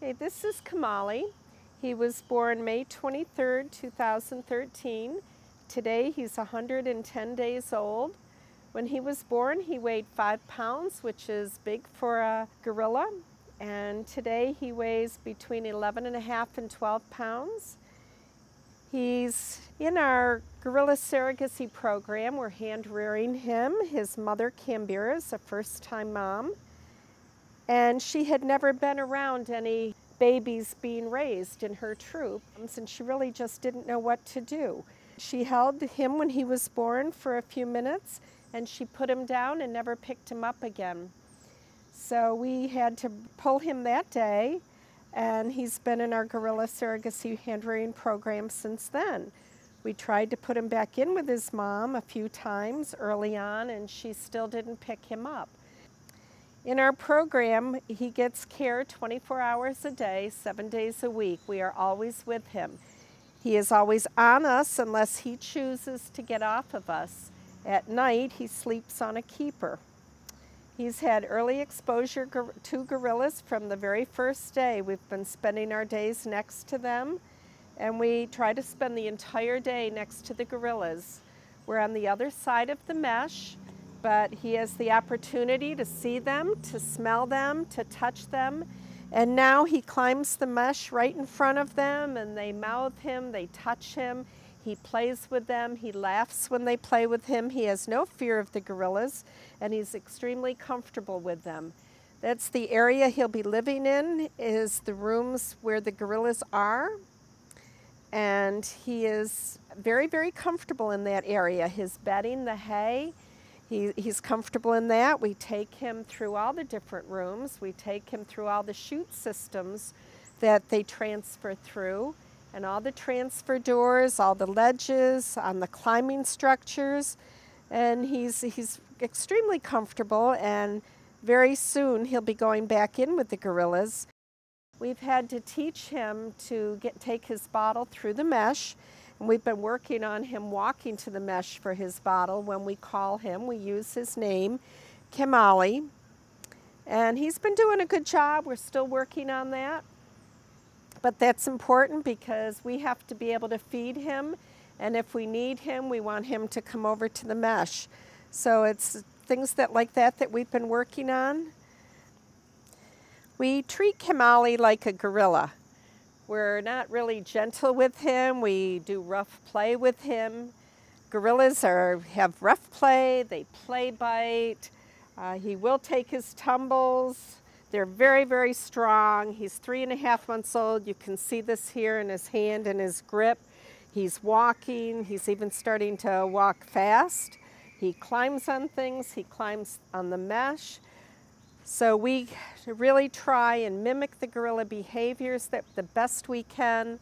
Hey, this is Kamoli. He was born May 23rd, 2013. Today he's 110 days old. When he was born, he weighed 5 pounds, which is big for a gorilla. And today he weighs between 11.5 and 12 pounds. He's in our gorilla surrogacy program. We're hand rearing him. His mother, Canberra, is a first-time mom. And she had never been around any babies being raised in her troop, and she really just didn't know what to do. She held him when he was born for a few minutes, and she put him down and never picked him up again. So we had to pull him that day, and he's been in our gorilla surrogacy hand-rearing program since then. We tried to put him back in with his mom a few times early on, and she still didn't pick him up. In our program, he gets care 24 hours a day, 7 days a week. We are always with him. He is always on us unless he chooses to get off of us. At night, he sleeps on a keeper. He's had early exposure to gorillas from the very first day. We've been spending our days next to them, and we try to spend the entire day next to the gorillas. We're on the other side of the mesh, but he has the opportunity to see them, to smell them, to touch them. And now he climbs the mesh right in front of them, and they mouth him, they touch him. He plays with them, he laughs when they play with him. He has no fear of the gorillas, and he's extremely comfortable with them. That's the area he'll be living in, is the rooms where the gorillas are. And he is very, very comfortable in that area. His bedding, the hay, he's comfortable in that. We take him through all the different rooms. We take him through all the chute systems that they transfer through, and all the transfer doors, all the ledges, on the climbing structures. And he's extremely comfortable, and very soon he'll be going back in with the gorillas. We've had to teach him to take his bottle through the mesh. And we've been working on him walking to the mesh for his bottle. When we call him, we use his name, Kamoli. And he's been doing a good job. We're still working on that. But that's important because we have to be able to feed him. And if we need him, we want him to come over to the mesh. So it's things like that we've been working on. We treat Kamoli like a gorilla. We're not really gentle with him. We do rough play with him. Gorillas have rough play. They play bite. He will take his tumbles. They're very, very strong. He's 3.5 months old. You can see this here in his hand and his grip. He's walking. He's even starting to walk fast. He climbs on things. He climbs on the mesh. So we really try and mimic the gorilla behaviors the best we can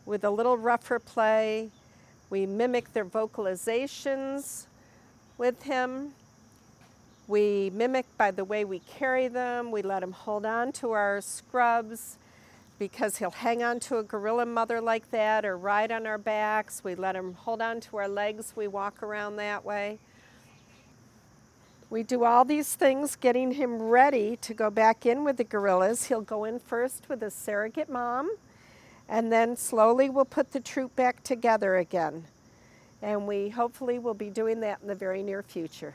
with a little rougher play. We mimic their vocalizations with him. We mimic by the way we carry them. We let him hold on to our scrubs because he'll hang on to a gorilla mother like that or ride on our backs. We let him hold on to our legs. We walk around that way. We do all these things, getting him ready to go back in with the gorillas. He'll go in first with a surrogate mom, and then slowly we'll put the troop back together again. And we hopefully will be doing that in the very near future.